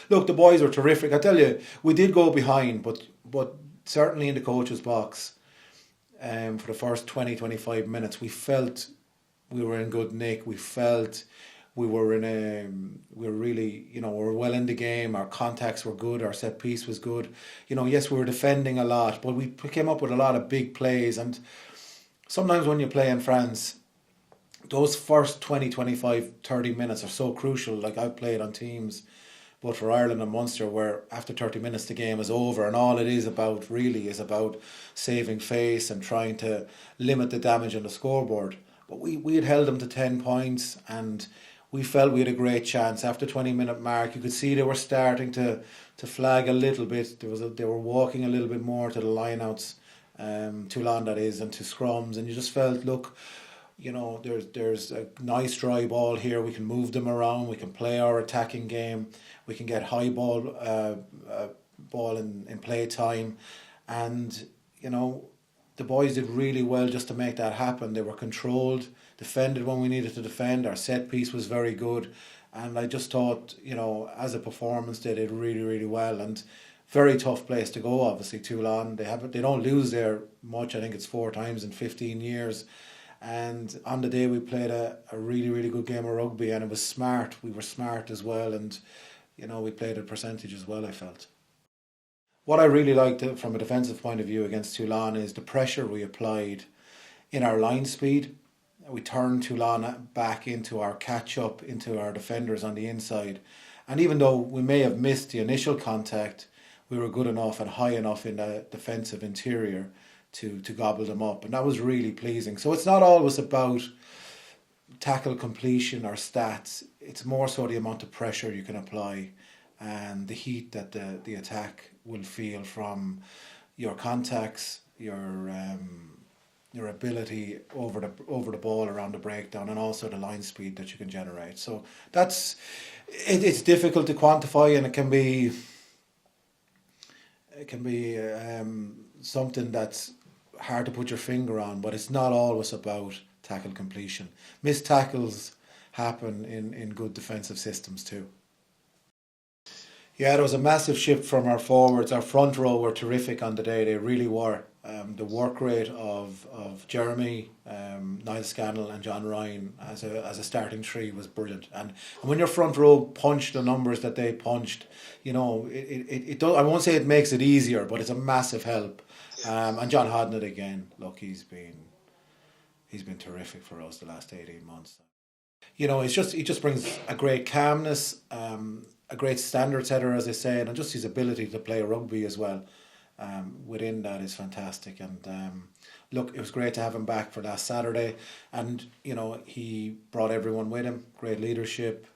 look, the boys were terrific. I tell you, we did go behind, but certainly in the coach's box, for the first 20-25 minutes, we felt we were in good nick. We felt we were we were really, we were well in the game. Our contacts were good. Our set piece was good. Yes, we were defending a lot, but we came up with a lot of big plays. And sometimes when you play in France, those first 20, 25, 30 minutes are so crucial. Like, I've played on teams, both for Ireland and Munster, where after 30 minutes the game is over, and all it is about really is about saving face and trying to limit the damage on the scoreboard. But we had held them to 10 points, and we felt we had a great chance. After 20-minute mark, you could see they were starting to flag a little bit. They were walking a little bit more to the lineouts, Toulon that is, and to scrums, and you just felt, look, there's a nice dry ball here. We can move them around. We can play our attacking game. We can get high ball in play time, and the boys did really well just to make that happen. They were controlled, defended when we needed to defend. Our set piece was very good, and I just thought, as a performance, they did really, really well. And very tough place to go. Obviously, Toulon. They don't lose there much. I think it's 4 times in 15 years. And on the day we played a really, really good game of rugby, and it was smart. We were smart as well, and we played a percentage as well, I felt. What I really liked from a defensive point of view against Toulon is the pressure we applied in our line speed. We turned Toulon back into our catch-up, into our defenders on the inside. And even though we may have missed the initial contact, we were good enough and high enough in the defensive interior to gobble them up, and that was really pleasing. So it's not always about tackle completion or stats. It's more so the amount of pressure you can apply and the heat that the attack will feel from your contacts, your ability over the ball around the breakdown, and also the line speed that you can generate. So it's difficult to quantify, and it can be something that's hard to put your finger on, but it's not always about tackle completion. Missed tackles happen in good defensive systems too. Yeah, there was a massive shift from our forwards. Our front row were terrific on the day. They really were. The work rate of Jeremy, Niall Scannell and John Ryan as a starting three was brilliant. And when your front row punched the numbers that they punched, it does, I won't say it makes it easier, but it's a massive help. And John Hodnett again, look, he's been terrific for us the last 18 months. He just brings a great calmness, a great standard setter, as I say, and just his ability to play rugby as well. Within that is fantastic. And look, it was great to have him back for last Saturday, and he brought everyone with him. Great leadership.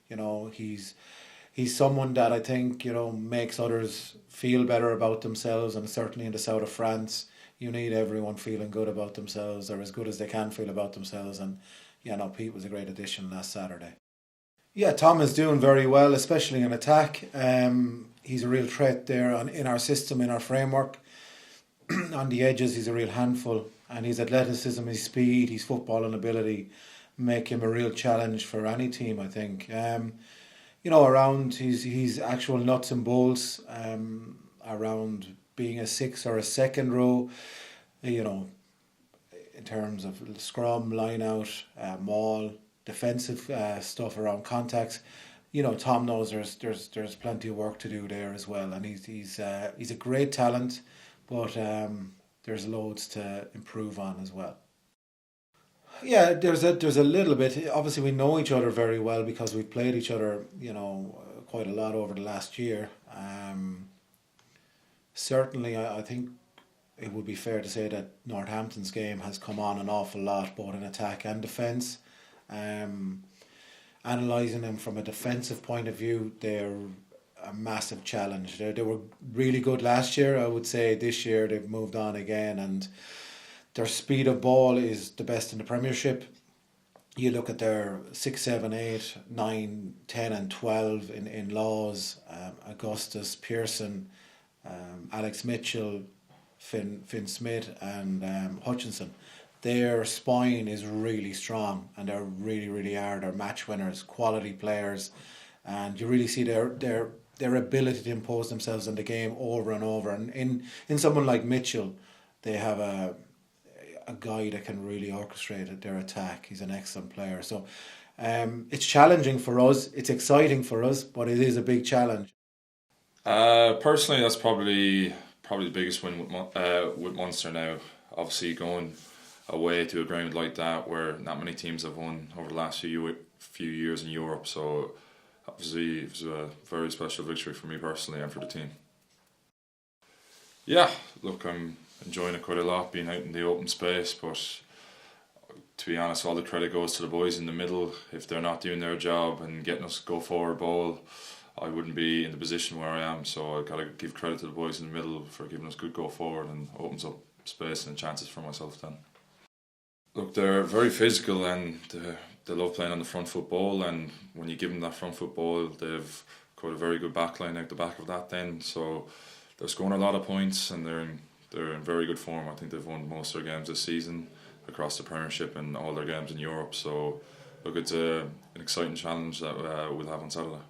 He's someone that I think makes others feel better about themselves, and certainly in the south of France, you need everyone feeling good about themselves, or as good as they can feel about themselves. And Pete was a great addition last Saturday. Yeah, Tom is doing very well, especially in attack. He's a real threat there in our system, in our framework. On the edges, he's a real handful, and his athleticism, his speed, his footballing ability make him a real challenge for any team, I think. Around his actual nuts and bolts, around being a 6 or a second row, in terms of scrum, line out, maul, defensive stuff around contacts. Tom knows there's plenty of work to do there as well, and he's a great talent, but there's loads to improve on as well. Yeah, there's a little bit. Obviously, we know each other very well because we've played each other, quite a lot over the last year. Certainly, I think it would be fair to say that Northampton's game has come on an awful lot, both in attack and defence. Analysing them from a defensive point of view, they're a massive challenge. They were really good last year. I would say this year they've moved on again, and their speed of ball is the best in the Premiership. You look at their 6, 7, 8, 9, 10 and 12 in Laws, Augustus, Pearson, Alex Mitchell, Finn Smith and Hutchinson. Their spine is really strong, and they're really, really are. They're match winners, quality players, and you really see their their ability to impose themselves on the game over and over. And in someone like Mitchell, they have a guy that can really orchestrate their attack. He's an excellent player. So it's challenging for us. It's exciting for us, but it is a big challenge. Personally, that's probably the biggest win with Munster now. Obviously, going away to a ground like that where not many teams have won over the last few years in Europe. So obviously, it was a very special victory for me personally and for the team. Yeah, look, I'm enjoying it quite a lot, being out in the open space, but to be honest, all the credit goes to the boys in the middle. If they're not doing their job and getting us go forward ball, I wouldn't be in the position where I am. So I got to give credit to the boys in the middle for giving us good go forward and opens up space and chances for myself then. Look, they're very physical and they love playing on the front foot ball, and when you give them that front foot ball, they've got a very good backline out the back of that then. So they're scoring a lot of points and they're in very good form. I think they've won most of their games this season across the Premiership and all their games in Europe. So look, it's an exciting challenge that we'll have on Saturday.